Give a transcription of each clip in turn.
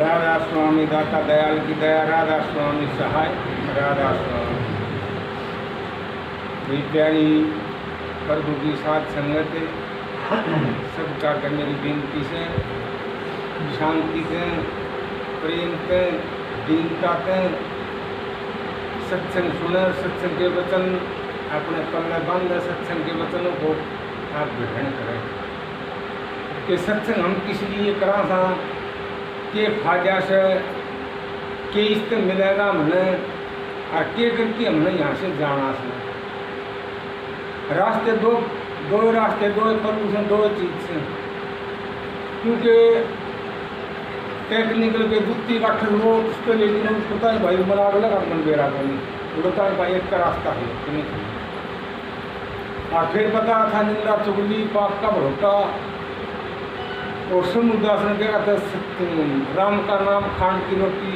राधा स्वामी दाता दयाल की दया, राधा स्वामी सहाय, राधा स्वामी प्यारी प्रभु की साथ संगत सबका कर मेरी बेनती से शांति के, प्रेम के, दीनता के सत्संग सुने, सत्संग के वचन अपने पल्ले बांध, सत्संग के वचनों को आप ग्रहण करें कि सत्संग हम किस लिए करा था, के फायदा से के इससे मिलेगा हमने और के करके हमने यहाँ से जाना से। रास्ते दो रास्ते दो प्रदूषण दो चीज से, क्योंकि टेक्निकल के जुत्ती का वो उसके लेकिन उसको भाई बना लगा मन बेरा बनी बोलता है भाई एक का रास्ता है नहीं। और फिर बता था निंदा चुगली पाप का भरोटा और समुदासन क्या कहते राम का नाम खान की रोटी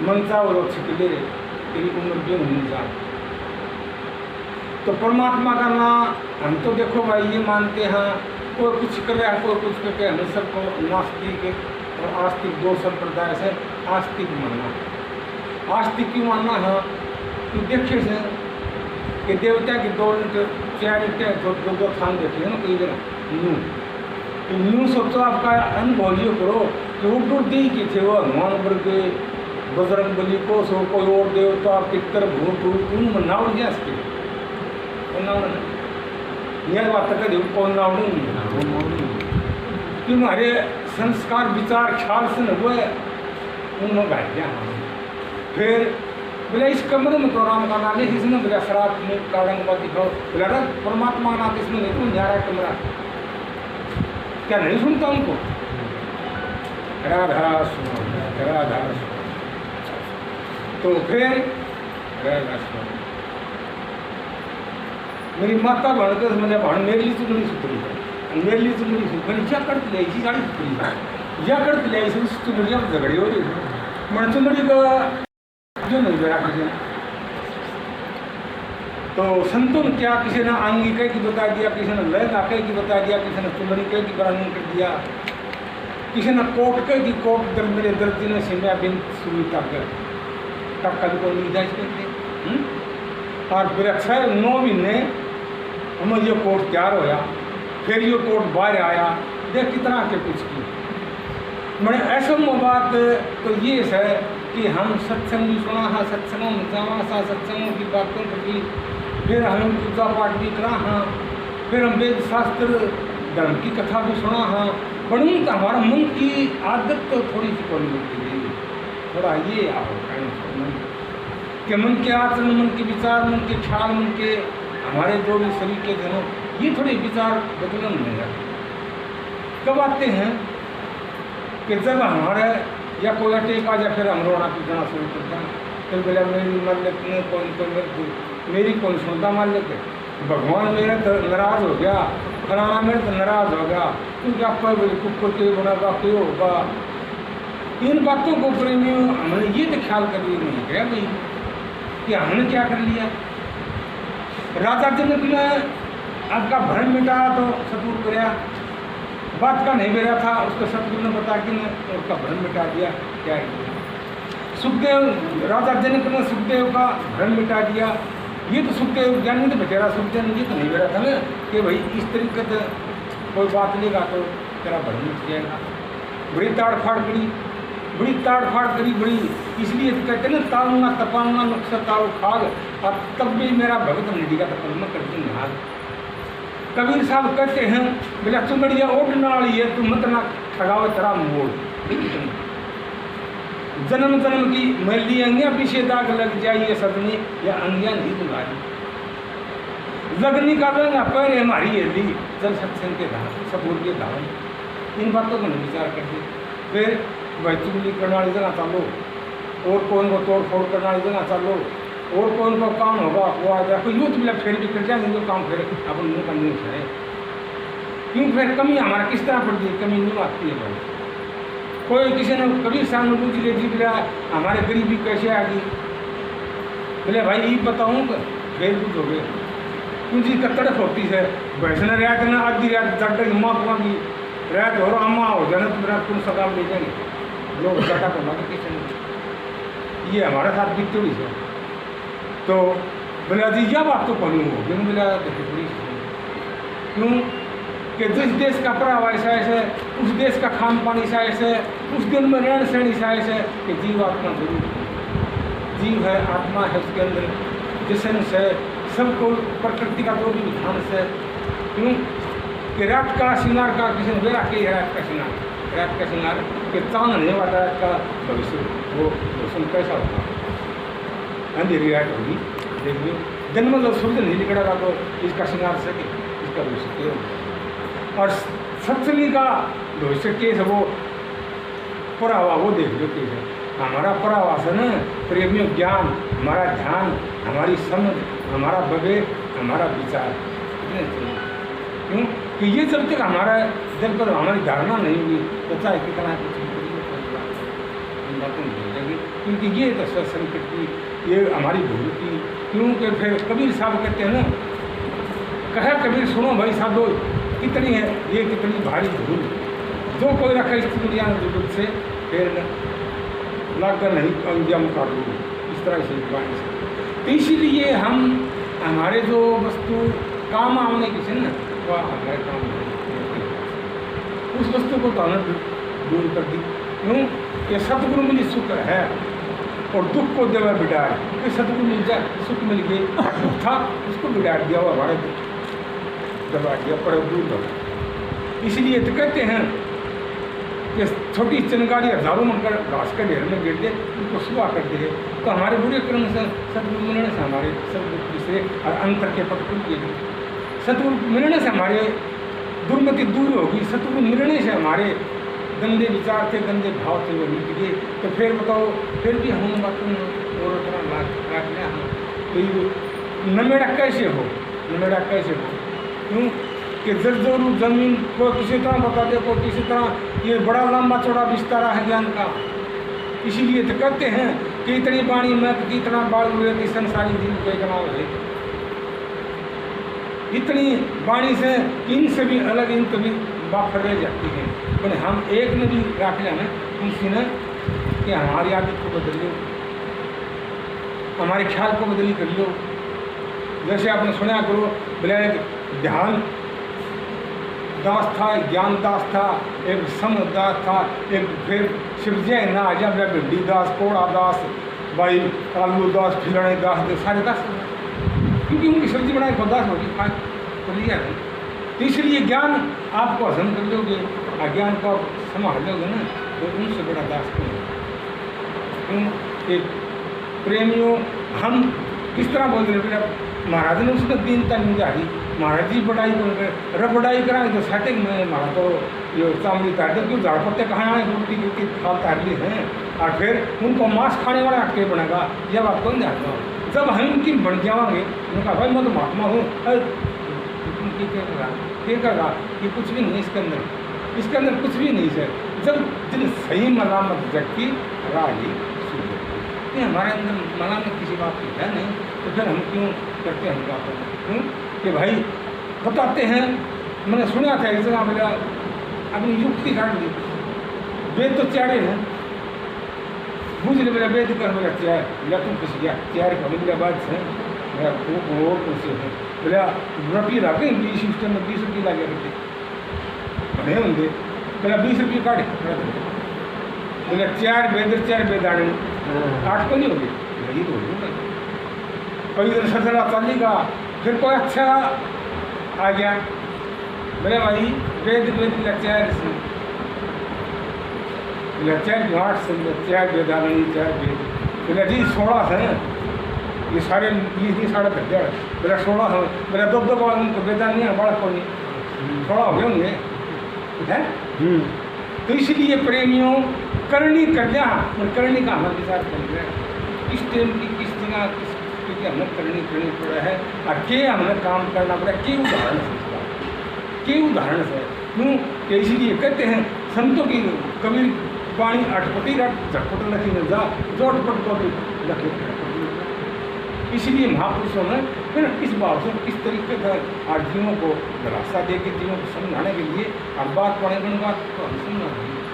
मनसा और छिपले तेरी उम्र क्यों नहीं जा। तो परमात्मा का नाम हम तो देखो भाई ये मानते हैं, कोई कुछ कर रहा है कोई कुछ करके हमें सबको नास्तिक और आस्तिक दो संप्रदाय से आस्तिक मानना। आस्तिक क्यों मानना है कि देखे से कि देवता की दो चार दो थान देखे हैं ना कई जगह न्यू सोचो आपका अनुभव ये करो कि वो दूर दी की थे वो हनुमान पर के बजरंग बली को सो कोई और देवता पितर भूत नाव गया इसके यह बात कर कौन नाव क्यों हमारे संस्कार विचार ख्याल से न हुए उनमें बैठ गया। फिर बोले इस कमरे में तो राम का नाम है, इसने बोला शराब में काड़ंगबाजी खाओ, बोला परमात्मा का नाम इसमें नहीं तो न्यारा कमरा क्या नहीं सुनता उनको। राधा स्वामी राधा स्वामी तो फिर राधा स्वामी मेरी माता भणकर मैंने भाण मेरे लिए तो नहीं सुतरी मेरे लिए तो नहीं सुतरी क्या करते ले इसी गाड़ी सुतरी या करते ले इसी सुतरी अब झगड़ी हो रही मन चुंदड़ी का जो नहीं बेरा किसी तो संतों ने क्या किसी ने आंगी कह की बता दिया, किसी ने लहंगा कह की बता दिया, किसी ने चुंदड़ी कह की वर्णन कर दिया, किसी ने कोट कह की कोट दर मेरे दर्जी ने सिंधा बिन सुई तक कभी को नहीं जाए करते। और फिर 6-9 महीने हमें ये कोट तैयार होया, फिर ये कोट बाहर आया, देख कितना के कुछ की मैंने ऐसा बात तो ये है कि हम सत्संग भी सुना है, सत्संगों में जावा सा सत्संगों की बातों की, फिर हम पूजा पाठ भी करा हाँ, फिर हम वेद शास्त्र धर्म की कथा भी सुना हाँ, पर उनका हमारा मन की आदत तो थोड़ी सी कौन होती है, थोड़ा ये आओ कि मन के आचरण, मन के विचार, मन के ख्याल, मन के हमारे जो भी शरीर के जनों ये थोड़े विचार बदलन नहीं जाते। कब आते हैं कि जब हमारे या कोई अटैक आ जाए फिर हम रोना पीटना शुरू करते हैं, फिर बोले मेरी मान लेते कौन मेरी कौन सुनता मान लेते भगवान मेरे तो नाराज हो गया, फलाना मेरे तो नाराज हो गया, क्योंकि आपको कुकुर के बना क्यों होगा। इन बातों को प्रेमियों हमने ये तो ख्याल कर लिया नहीं गया भाई कि हमने क्या कर लिया। राजा जनक ने आपका भ्रम मिटाया तो सतगुरु कराया, बात का नहीं बेरा था उसको सतगुरु ने बता के उसका भ्रम मिटा दिया। क्या है सुखदेव राजा जनक ने सुखदेव का भ्रम मिटा दिया। ये तो सुखदेव ज्ञानी तो बेचारा सुखदेव ये तो नहीं बेरा था ना कि भाई इस तरीके से कोई बात लेगा तो तेरा भ्रम मिट जाएगा। बड़ी ताड़ फाड़ करी, बड़ी ताड़ फाड़ करी बड़ी, इसलिए तो कहते ना ताऊंगा तपाऊंगा नुक्सा ताऊ खाग और तब भी मेरा भगत निधिका तपन्ना करती निहाल। कबीर साहब कहते हैं बोला चुंदड़िया ओट नाली है तुम मत ना ठगावे तेरा मोड़, जन्म जन्म की मैली अंगिया पीछे दाग लग जाइए सदनी या अंगिया नहीं दुलारी, लगनी का देंगे पैर हमारी है ली जल सत्संग के धाम सबूर के धाम। इन बातों को नहीं विचार करते। फिर भाई चुगली करने वाली जगह चालो और कौन को तोड़ फोड़ करने वाली जगह चालो और कौन को काम होगा वो आ जाए, कोई यूथ मिला फिर भी कर जाएंगे जो काम फिर अपन मुँह का न्यूज है। क्यों फिर कमी हमारा किस तरह पड़ती है, कमी नहीं आती है भाई। कोई किसी ने कभी सहानुभूति ले जीत लिया हमारे गरीबी कैसे आ गई, बोले भाई ये बताऊँ फिर कुछ हो गया क्योंकि तड़प होती है वैसे रियायत ना आधी रात जब तक माँ की रात और अम्मा हो जाना तो मेरा तुम सदा ले जाएंगे लोग चाटा को लगा किचन ये हमारे साथ बीतती हुई है। तो बोला जी जब आप तो पढ़ू हो क्यों बोला क्यों कि जिस देश का परावा ऐसा ऐसे उस देश का खान पान ऐसा ऐसे उस दिन में रहन सहन ऐसा ऐसे कि जीव आत्मा जरूर जीव है आत्मा है उसके अंदर जिसन से सबको प्रकृति का जो भी विधान से क्यों कि रात का श्रृंगार का किसी ने बेरा के रात का श्रृंगार के चांद नहीं वाला रात का भविष्य वो रोशन कैसा होगा अंधेरी रात होगी देख लो जन्म जब सूर्य नहीं निकलेगा तो इसका श्रृंगार से इसका भविष्य के और सत्संगी का भविष्य केस वो परावा वो देख लो केस है हमारा परावासन प्रेमियों ज्ञान हमारा ध्यान हमारी समझ हमारा विवेक हमारा विचार क्यों कि ये जब तक हमारा जब तक हमारी धारणा नहीं हुई तो चाहे कितना कुछ बातें नहीं जाएगी क्योंकि ये तो सत्संग की ये हमारी भूल की क्योंकि फिर कबीर साहब कहते हैं ना कहे कबीर सुनो भाई साहब कितनी है ये कितनी भारी भूल जो कोई रखा इस दुनिया में दुख से फिर लाकर नहीं अंजाम कर लूँ इस तरह से बाणी से तो इसीलिए हम हमारे जो वस्तु काम आने की ना वह हमारे काम उस वस्तु को तो हमने दूर कर दी क्यों कि सतगुरु मुझे सुख है और दुख को देवा बिगाड़ कि सतगुरु मिल जाए सुख मिल गए दुख था उसको बिगाड़ दिया हुआ हमारे दबा दिया पर दूर दबा इसलिए तो कहते हैं कि छोटी चिनगारी हजारों मन कर घास के ढेर में गिर दे उनको सुबह करते हैं तो हमारे बुरे कर्म से सतगुरु मिलने से हमारे सतगुरु से और अंतर के पटकुल के सतगुरु मिलने से हमारे दुर्मति दूर होगी सतगुरु मिलने से हमारे गंदे विचार थे गंदे भाव थे वो मिट गए तो फिर बताओ फिर भी हम बातों और लाख लिया हम तो नमेड़ा कैसे हो क्यों कि जर्जोरू जमीन को किसी तरह बता दे को किसी तरह ये बड़ा लंबा चौड़ा विस्तारा है ज्ञान का इसीलिए तो कहते हैं कि इतनी बाणी में इतना बाल हुए कि संसारी जीव को इतना है इतनी बाणी से इनसे भी अलग इन कभी बात रह जाती है मैंने हम एक ने भी रख लिया ना उनसे न कि हमारी आदत को बदल लो हमारे ख्याल को बदली कर लो जैसे आपने सुना करो बोले ध्यान दास था ज्ञान दास था एक समझ दास था एक फिर शिवजय ना आजा भिंडी दास कोड़ा दास भाई आलू दास खिलौने दास सारे दास क्योंकि उनकी सब्जी बनाए तो दास होगी खाए तो लिया है तो इसलिए ज्ञान आपको हजम कर लोगे अज्ञान को आप संभाल लोगे ना तो उनसे बड़ा दास क्यों एक प्रेमियों हम किस तरह बोल रहे हैं महाराज ने उसका दीनता नहीं जारी महाराज जी बड़ाई कर बड़ाई कराएंगे तो सेटिंग में हमारा तो ये चामड़ी तार दे क्यों झाड़ पत्ते कहाँ आए रोटी क्योंकि खाल तार ली हैं और फिर उनको मांस खाने वाला अटके बनेगा जब आप कौन जाता हो जब हम उनकी बन जाएंगे उनका भाई मैं तो महात्मा हूँ क्या करेगा ये कुछ भी नहीं इसके अंदर कुछ भी नहीं है जब जिन सही मलामत व्यक्ति राही ये हमारे अंदर मलामत किसी बात की है नहीं तो फिर हम क्यों करते हैं बात क्यों कि भाई बताते हैं मैंने सुना था एक जगह मेरा अपनी युक्ति काट दी वेद तो चारे हैं बुझ ले मेरा वेद कर मेरा चार या तुम किसी गया चार का मेरा बात है मेरा वो कौन से है मेरा रुपये लगे 20 सिस्टम में 20 रुपये लगे करते बने होंगे मेरा 20 रुपये काटे मेरा चार बेदाने 8 को नहीं होगी यही तो होगी कभी इधर ससरा चलेगा फिर कोई अच्छा आ गया मेरे भाई वेद लचार से लचार घाट से लचार बेदानी चार वेद मेरा जी 16 है ये सारे ये साढ़े घंटे मेरा 16 है मेरा दो उनको बेदानी है बड़ा कोई 16 हो गए होंगे है तो इसलिए प्रेमियों करनी कन्या और करनी का हमारे विचार कर रहे हैं किस टाइम की किस जगह किस हमें करनी पड़ा है और के हमें काम करना पड़ा के उदाहरण से क्यों कि इसीलिए कहते हैं संतों की कबीर वाणी अटपटी झटपट लखी न जा जोटपट को भी लखे इसलिए महापुरुषों ने फिर इस भाव से किस तरीके से आज जीवों को रास्ता दे के जीवों को समझाने के लिए हर बात पढ़े गण बात तो हम समझा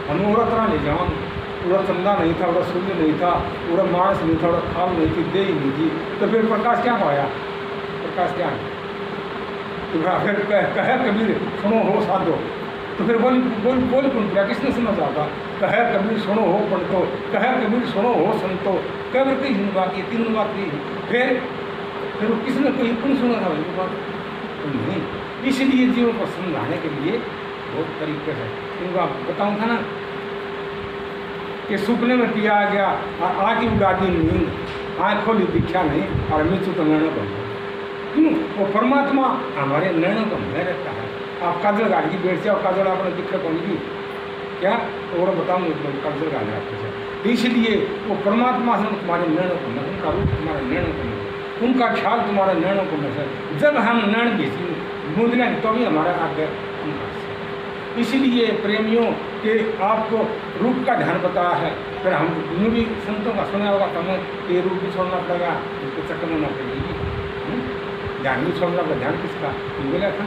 हम और तरह ले जाओ पूरा चंदा नहीं था, पूरा सूर्य नहीं था, पूरा मानस नहीं था, पूरा खाल नहीं थी, दे ही नहीं थी, तो फिर प्रकाश क्या पाया? प्रकाश क्या है? तो फिर कहे कबीर सुनो हो साधो, तो फिर बोल बोल बोल कौन किया? किसने समझ आता? कहे कबीर सुनो हो पंडितो, कहे कबीर सुनो हो संतो, कबीर की हिंद बात ये तीन बात की। फिर वो किसने कोई कौन सुना था भाई बात? तो नहीं, इसलिए जीवों को समझाने के लिए बहुत तरीके से इनको आप बताऊँ था ना कि सुपने में पिया गया और आगे उड़ा दी नींद, आँख खोली दीक्षा नहीं और मृत्यु तो निर्णय बन गया। क्यों? वो परमात्मा हमारे निर्णय को में रहता है। आप काजल गाड़ी की बैठ जाओ, काजल आपने दिक्कत होगी क्या? और बताऊँगा काजल गाड़ी आपके साथ। इसलिए वो परमात्मा से तुम्हारे निर्णय को न, उनका रूप तुम्हारे निर्णय को न, उनका ख्याल तुम्हारे निर्णय को न। जब हम निर्णय भेजी बूंदने तो भी हमारा आगे उनका। इसलिए प्रेमियों के आपको रूप का ध्यान बताया है। फिर हम यूँ भी संतों का सुना होगा, हमें ये रूप भी छोड़ना पड़ेगा, उसके चक्कर में ना पड़ेगी। ध्यान भी छोड़ना पड़ेगा। ध्यान किसका? बोला था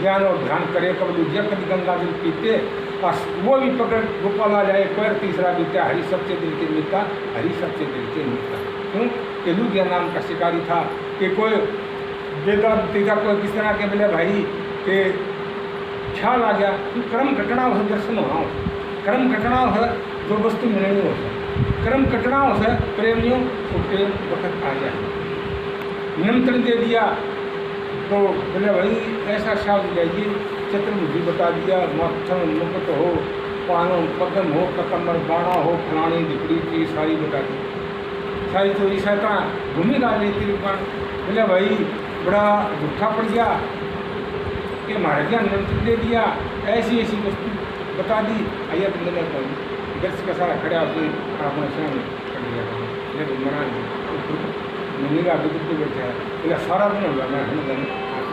ज्ञान और ध्यान करे कबलू जब कभी गंगा जल पीते और वो भी पकड़ गोपाल आ जाए। पैर तीसरा बीता हरी सबसे दिल के मिलता, हरी सबसे दिल के मिलता। क्यों? कि लुधिया नाम का शिकारी था कि कोई वेदांती था, कोई किस तरह के बोले भाई के ख्याल आ गया कि कर्म घटनाओं से दर्शन हो, कर्म घटनाओं से जो वस्तु मिलनी हो, कर्म घटनाओं से प्रेमियों को प्रेम वक्त आ जाए। निमंत्रण दे दिया तो बोले भाई ऐसा शब्द जाइए, चतुर्मुखी बता दिया, मत्थन मुकुट हो, पानो पद्म हो, ककम्बर बाणा हो, फलानी दिखड़ी की सारी बता दी। सारी तो ऐसा था भूमि राजनीति रूपान। बोले भाई बड़ा झूठा पड़ गया कि महाराज जी निमंत्रण दे दिया, ऐसी ऐसी वस्तु बता दी। आइए तुमने दर्श का सारा खड़ा होकर अपने स्वयं कर दिया। मना मम्मी का बुद्ध को बैठा है, बोला सारा दिन होगा मैं दिन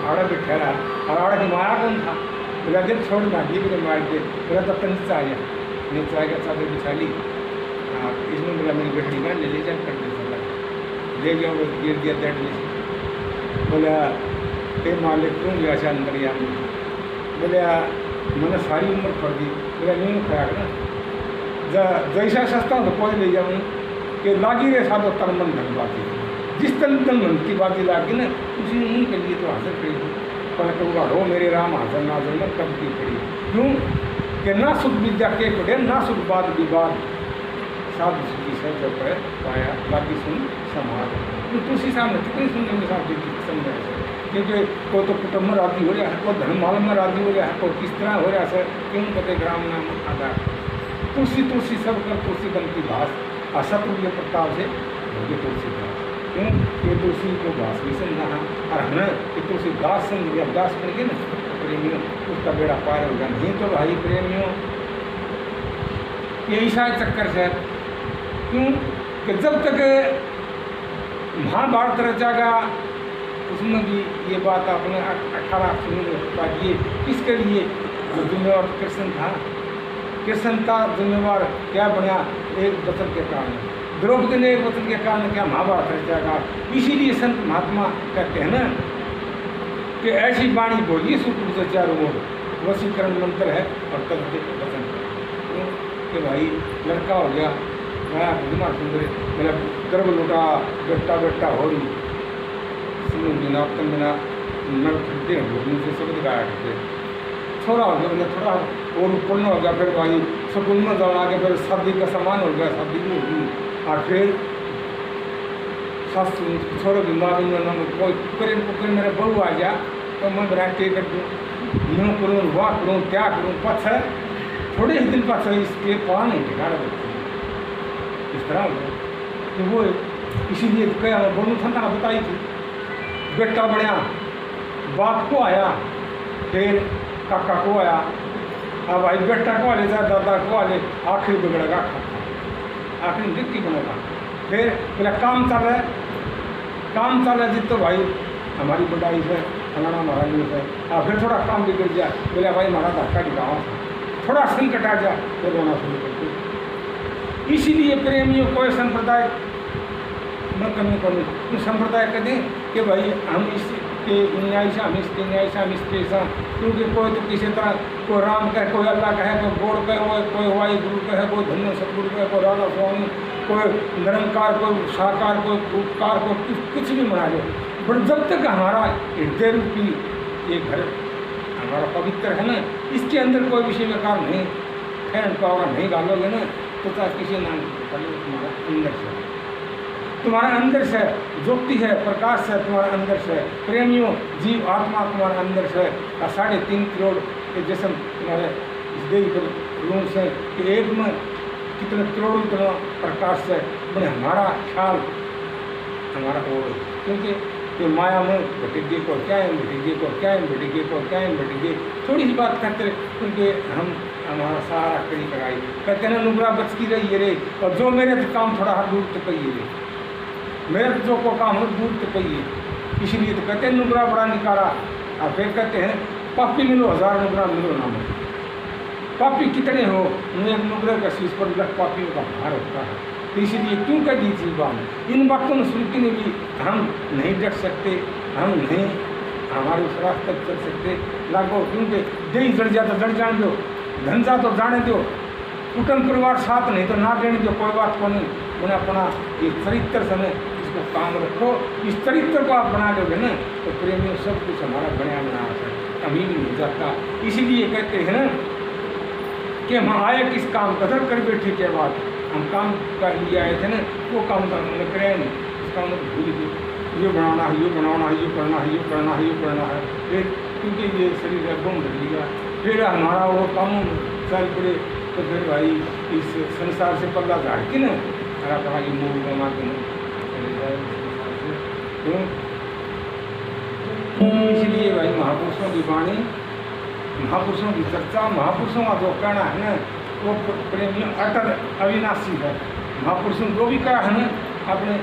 आड़ा पे ठहरा और आड़ा की मारा कौन था? बोला दिन छोड़ ना जी बोले मार के। बोला तब तक नीचे आ गया, नीचे आ गया चादर बिछा ली। इसमें बोला मेरी बेटी का ले जाए कर दे सला ले गया, वो गिर दिया डेट में। बोला हे मालिक क्यों गया अच्छा अंदर या? बोले मैंने सारी उम्र पढ़ दी। बोला नहीं खाया ना जैसा सस्ता हो तो कोई ले जाऊँ कि लागी रे साधो तन मन धन बाती, जिस तन तन मन की बातें लागी ना उसी उनके लिए तो हाजिर करेगी। पर कहूँगा हो मेरे राम हाजिर नाजर में कब की खड़ी। क्यों? कि ना सुख विद्या के पढ़े ना सुख बाद विवाद, साधु सुखी से जब पाया बाकी सुन समाज। तो तुलसी साहब ने कितनी सुनने में साहब जी समझा है, क्योंकि कोई तो कुटुंब में राजी हो रहा है, कोई धर्म माल में राजी हो रहा है, कोई किस तरह हो रहा है। क्यों कहते ग्राम नाम आधार तुलसी तुलसी सब कर तुलसी बन की भाष असत्य प्रताप से होगी तुलसी दास। क्यों? ये तुलसी को दास भी समझा और हमें कि तुलसी दास समझ गया, दास बन गए ना प्रेमियों, उसका बेड़ा पार होगा। नहीं तो भाई प्रेमियों ये ईसाई चक्कर से। क्यों? कि जब तक महाभारत रचागा उसमें भी ये बात आपने 18 सुनी बता दिए। किसके लिए? जो जिम्मेवार कृष्ण था, कृष्ण था जिम्मेवार क्या बना? एक वचन के कारण, द्रौपदी ने एक वचन के कारण क्या महाभारत रचागा। इसीलिए संत महात्मा कहते हैं ना कि ऐसी वाणी बोलिए सुपुर से चारों ओर, वशीकरण मंत्र है और तब वचन कि भाई लड़का हो गया मैं दिमाग सुंदर मेरा गर्भ लुटा बेटा बेटा हो रही बिना तन बिना नल खरीदते हैं लोग मुझे सब दिखाया करते। थोड़ा हो गया मैंने थोड़ा और ऊपर हो गया, फिर भाई स्कूल में जाना आगे, फिर शादी का सामान हो गया, शादी भी होगी और फिर सास छोड़ो बीमारी में कोई करीब पुकर मेरे बहू आ गया तो मैं बना के कर दूँ, यूँ करूँ वाह करूँ क्या करूँ। पक्ष है थोड़े ही दिन पक्ष इसके पार नहीं ठिकाना देते इस तरह हो गया। तो वो इसीलिए क्या बोलूँ था बताई थी बेटा बढ़िया बाप को आया, फिर काका को आया, अब भाई बेटा को आले जाए दादा को आले, आखिरी बिगड़ेगा आखिरी दिक्की बनेगा। फिर बोला काम चल रहा है जित तो भाई हमारी बढ़ाई है फलाना हमारा न्यूज़ है। फिर थोड़ा काम बिगड़ जाए, बोला भाई हमारा धक्का दिखाओ, थोड़ा संकट आ जाए तो रोना शुरू करते। इसीलिए प्रेमियों कोई संप्रदाय मैं कमी करूँ संप्रदाय कहते हैं कि भाई हम इसके न्याय से, हम इसके न्याय से, हम इसके साथ, क्योंकि कोई तो किसी तरह कोई राम कहे, कोई अल्लाह कहे, कोई गौड़ कहे, कोई वायु गुरु कहे, कोई धन्य सतगुरु कहे, कोई राधा स्वामी, कोई निरंकार, कोई साकार, कोई उपकार, कोई कुछ भी मना लो, पर जब तक हमारा हृदय रूपी ये घर हमारा पवित्र है ना, इसके अंदर कोई विषय विकार नहीं फैन पावर नहीं डालोगे ना, तो किसी नाम तुम्हारा अंदर से, तुम्हारा अंदर से ज्योति है, प्रकाश है, तुम्हारा अंदर से प्रेमियों, जीव आत्मा तुम्हारे अंदर से 3.5 करोड़ के जिसम तुम्हारे इस देह पर रूम से कि एक में कितने करोड़ों इतना प्रकाश से मैंने हमारा ख्याल हमारा हो, क्योंकि ये माया में भटके को क्या है, भटके को क्या है, भटके को क्या है, भटके थोड़ी सी बात करते, क्योंकि हम हमारा सारा कड़ी कराई कहते ना नुबरा बचती रही रे, और जो मेरे तो काम थोड़ा हाथ दूर तो कहिए रे, मेरे तो जो को काम हो दूर तो कहिए, इसलिए तो कहते हैं नुबरा बड़ा निकाला। और फिर कहते हैं पापी मिलो 1000 नुबरा मिलो ना मिलो, पापी कितने हो, एक नुबरे का शीश पर लग पापियों का भार होता है, तो इसीलिए क्यों कर दी थी बात, इन बातों में सुनती नहीं भी हम नहीं डट सकते, हम नहीं हमारे उस रास्ते तक चल सकते लागो, क्योंकि जय जड़ जाता जड़ जान दो, धन जा तो जाने दो, कुटुंब परिवार साथ नहीं तो ना देने दो, कोई बात को नहीं, उन्हें अपना ये चरित्र समय इसको काम रखो, इस चरित्र को आप बना लोगे ना तो प्रेमियों सब कुछ हमारा बढ़िया बना है, कभी भी नहीं जाता। इसीलिए कहते हैं कि हम आए किस काम कदर कर बैठे के बाद हम काम कर लिए आए थे ना, वो काम का हमने करे नहीं, इसका हम भूल गए, ये बनाना है, ये बनाना है, ये करना है, ये करना है, ये करना है, फिर क्योंकि ये शरीर गुम कर लिया, फिर हमारा वो काम चल पड़े, तो फिर भाई इस संसार से पल्ला झाड़ के ना हरा कहा कि मूल बना के चले जाए क्यों। इसलिए भाई महापुरुषों की वाणी, महापुरुषों की चर्चा, महापुरुषों का जो कहना है ना वो प्रेमियों अटल अविनाशी है। महापुरुषों जो भी कहा है ना अपने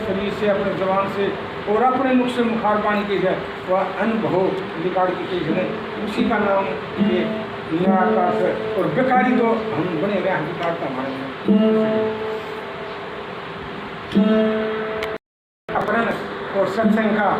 शरीर से, अपने जवान से और अपने मुख से मुखार पानी की है, वह अनुभव निकाल की चीज है, उसी का नाम ये निराकार है। और बेकारी तो हम बने रहे हैं विकार का हमारे अपने और सत्संग का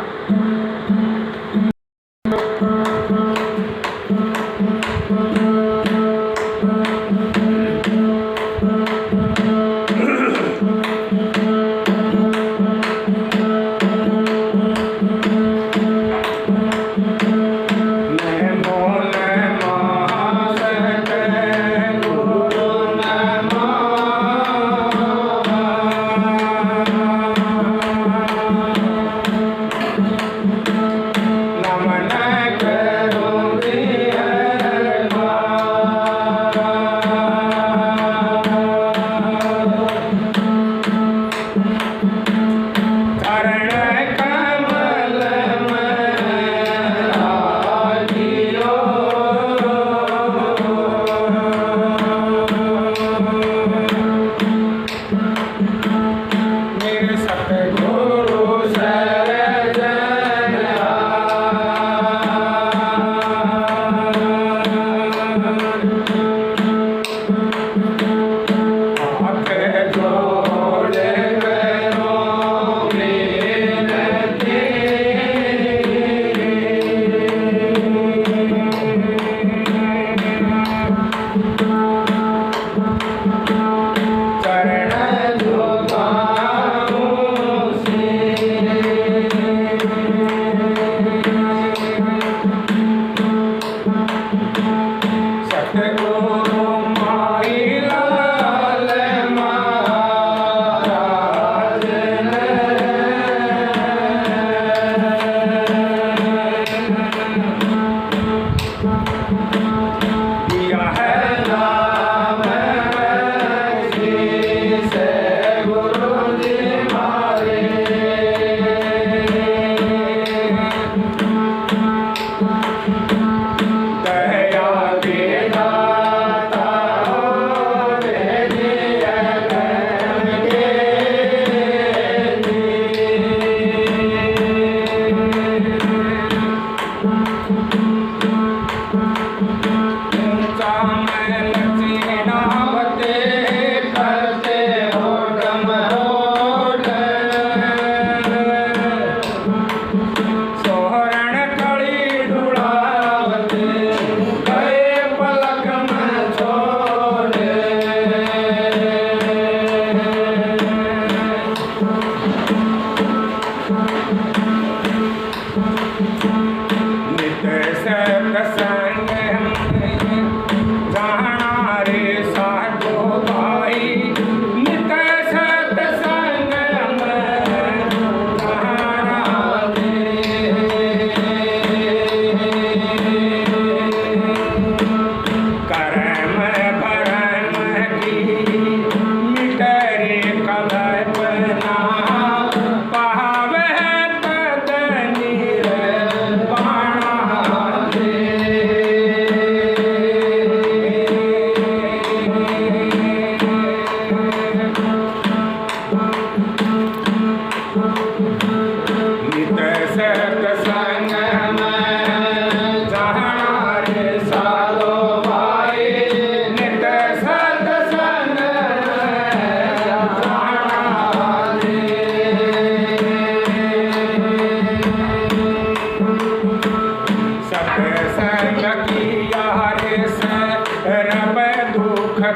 Go.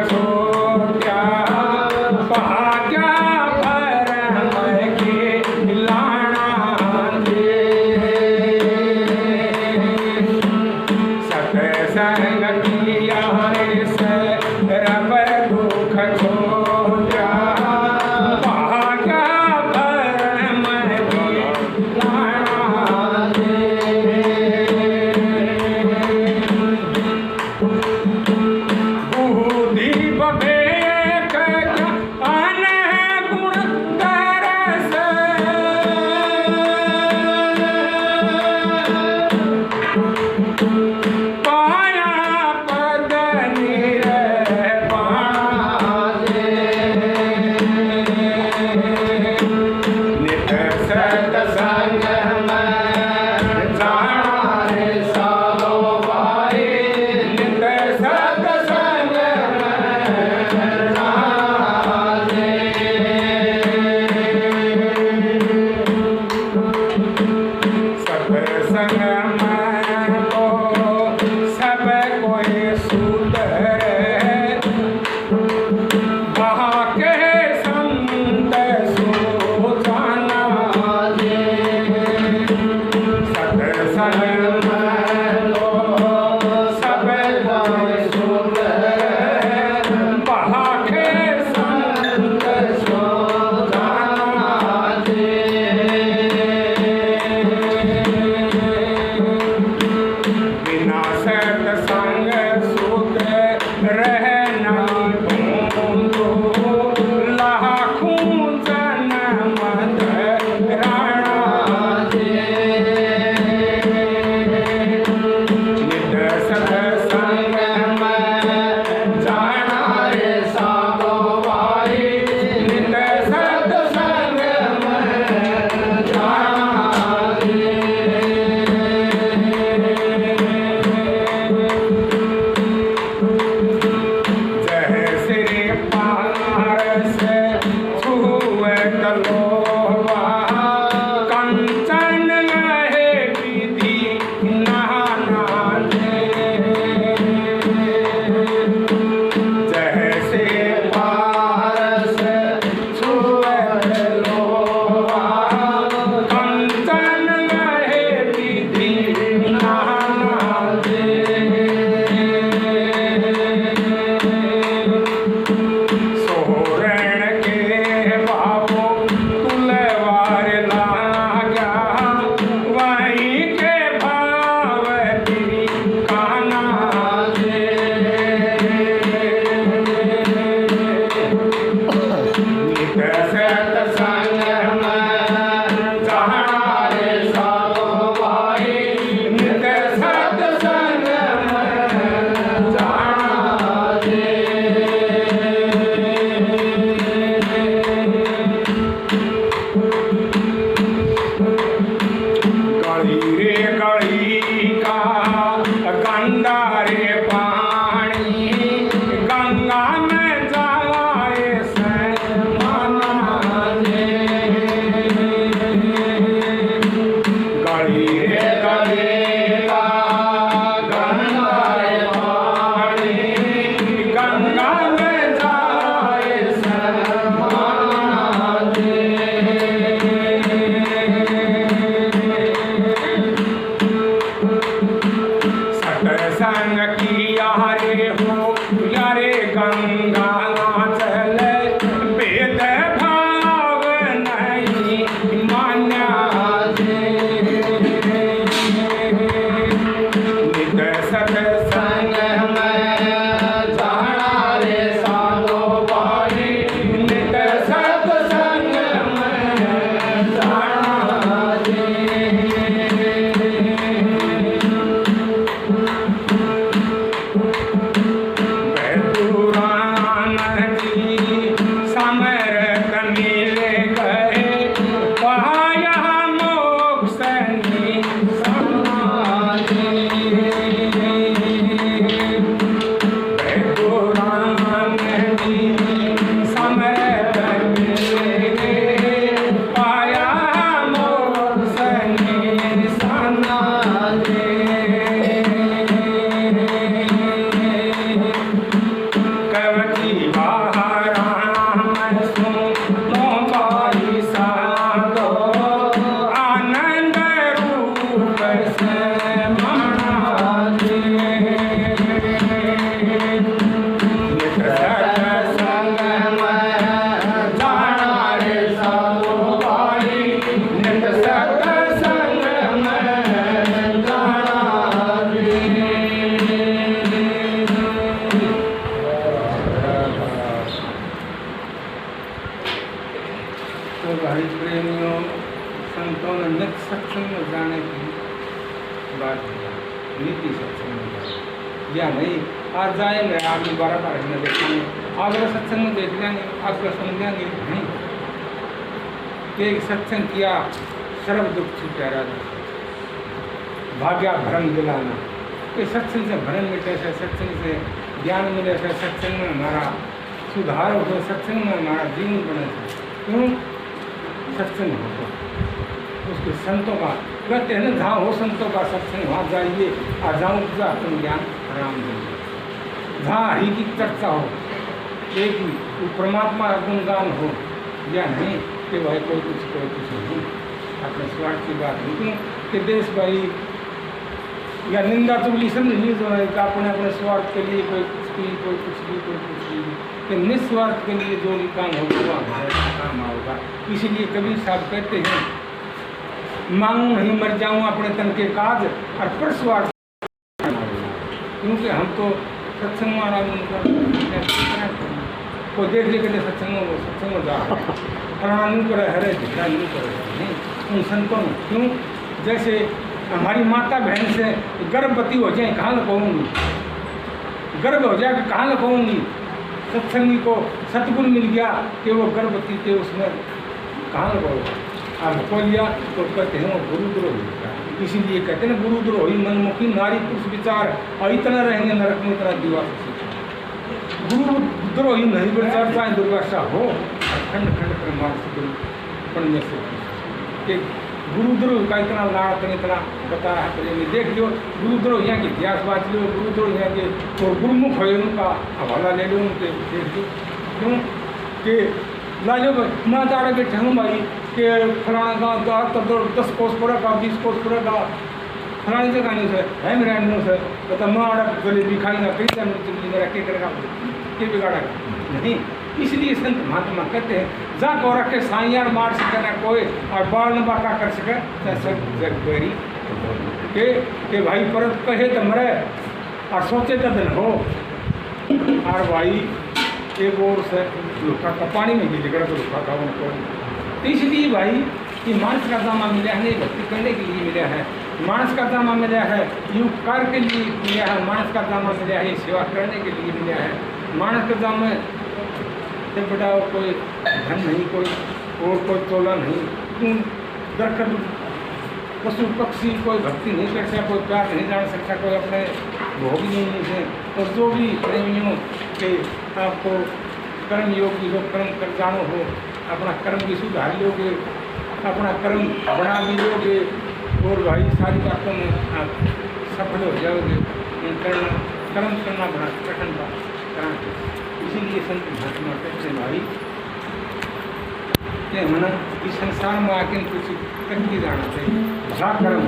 छोट्या भाग्या भरम के लाना दे सत्संग किया रे रब दुख छोट्या भाग्या भरम के लाना दे बुद्धि विवेक ज्ञान गुण तरस पाया पद निर्वाण नित सत्संग में जाना रे साधो भाई नित सत्संग सत्संग में तो सब कोई सुधरे वहाँ के संत सो जाना दे सत्संग में तो सब कोई सुधरे वहाँ के संत सो जाना दे बिना सत्संग सुख रहना ढूंढो लाखों जन्म राणा दे नित सत्संग में जाना रे साधो भाई नित सत्संग में जाना दे जय श्री पारस छुए कलोवा कंचन लहे विधि नाना दे जय श्री पारस छुए कलोवा कंचन लहे विधि नाना दे सोरण के बाबू तुलवार लागा वहीं के भावती काना दे नित सत्संग में जाना रे साधो भाई नित सत्संग में जाना दे गली रे गली का गंगा रे पानी गंगा में जाए से माना दे गली रे गली का गंगा रे पानी गंगा में जाए से माना दे सत्संग किया रे हो यारे गंगा चले वेद भाव नहीं मान्या दे नित सत्संग में जाना रे साधो भाई नित सत्संग में जाना दे पुराण हरि प्रेमियों संतों ने नित्य सत्संग में जाने की बात किया, नीति सत्संग में जाए या नहीं। आज जाएंगे आप दोबारा बार में देखेंगे, आप अगर सत्संग में देख लेंगे आपको सुन लेंगे नहीं। एक सत्संग किया सर्व दुख छूटा राजा, भाग्या भरम दिलाना। ये सत्संग से भरम मिटे से, सत्संग से ज्ञान मिले से, सत्संग में हमारा सुधार हो, सत्संग में हमारा जीवन बने से। क्यों सत्संग हो उसके संतों का कहते हैं ना, जहाँ हो संतों का सत्संग वहाँ जाइए और जहाँ उपजा तुम ज्ञान आराम देंगे। जहाँ हरि की चर्चा हो, एक परमात्मा गुणगान हो या नहीं कि भाई कोई कुछ नहीं, अपने स्वार्थ की बात नहीं कि देश भाई या निंदा चुगली सब नहीं जो है कि अपने स्वार्थ के लिए कोई कुछ भी कोई कुछ भी कोई कुछ भी, कि निस्वार्थ के लिए जो भी काम होगा हमारा काम होगा। इसीलिए कबीर साहब कहते हैं, मांगू नहीं मर जाऊँ अपने तन के काज और पर स्वार्थ, क्योंकि हम तो सत्संग को देख लेकर सत्संग में जा रहे हैं, फलाना नहीं करे हरे झगड़ा नहीं करे नहीं। उन संतों ने क्यों, जैसे हमारी माता बहन से गर्भवती हो जाए कहाँ लगाऊंगी, गर्भ हो जाए कहाँ लगाऊंगी। सत्संगी को सतगुण मिल गया कि वो गर्भवती थे, उसमें कहाँ लगाओगे। अब को लिया तो कहते हैं वो गुरुद्रोही। इसीलिए कहते हैं ना, गुरुद्रोही मनमुखी नारी पुरुष विचार, और इतना रहेंगे नरक में इतना दीवार से। गुरुद्रोही नहीं विचार चाहे दुर्वासा हो, खंड खंड कर मार से पढ़ने से गुरुद्रोह का इतना लाभ इतना बताया है प्रेमी। देख लो गुरुद्रोह यहाँ के इतिहास बात लो, गुरुद्रोह यहाँ के तो गुरुमुख है उनका हवाला ले लो उनके, देख लो क्यों कि ला लो माँ दाड़ा के ठहूँ भाई कि फलाना गाँव तो 10 कोस पूरा का 20 कोस पूरा का फलानी जगह नहीं सर है मेरा नहीं सर, तो माँ आड़ा जलेबी खाएगा कई मेरा के करेगा के बिगाड़ा नहीं। इसलिए संत महात्मा कहते हैं, जा को रखे साइयार मार सके ना कोई और बाल न बाका कर सके सब जग बेरी के भाई परत कहे तो मरे और सोचे तो दिन हो। और भाई एक और से लुका का पानी में भी जिगड़ा तो लुका था उनको। तो इसलिए भाई कि मानस का दामा मिला है, नहीं भक्ति करने के लिए मिला है, मानस का दामा मिला है, ये उपकार के लिए मिला है, मानस का दामा मिला है, सेवा करने के लिए मिला है। मानस का दाम में बेटा कोई धन नहीं, कोई तोला नहीं, दरकत पशु पक्षी कोई भक्ति नहीं कर सकता, कोई प्यार नहीं जान सकता, कोई अपने भोग नहीं है। और जो भी प्रेमियों के आपको कर्म योगी हो, कर्म कर जानो हो, अपना कर्म भी सुधार लोगे, अपना कर्म बढ़ा भी लोगे और भाई सारी बातों में आप सफल हो जाओगे। कर्म करना बड़ा कठिन बात करना। इसीलिए संत महात्मा कहते भाई कि मना इस संसार में आके कुछ करके जाना चाहिए, भला कर्म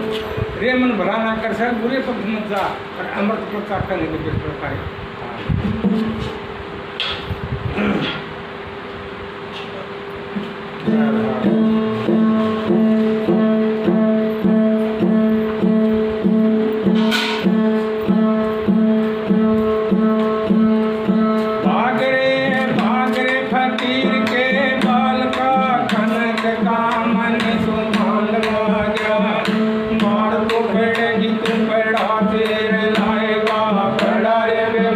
रे मन भला ना कर सक बुरे पक्ष मत जा और अमृत प्रचार करने के लिए प्रकार मार तो बेड़े ही तुम बेड़ा तेरे लाएगा, बड़ा रे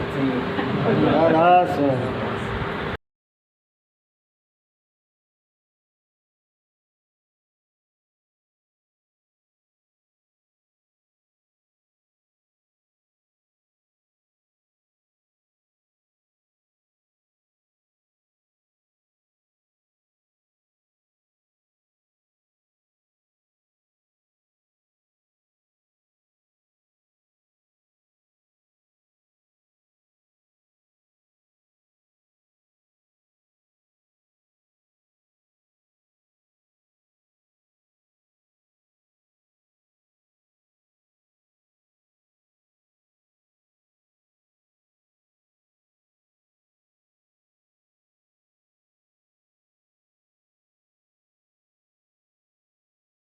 सत्संग। राधा स्वामी।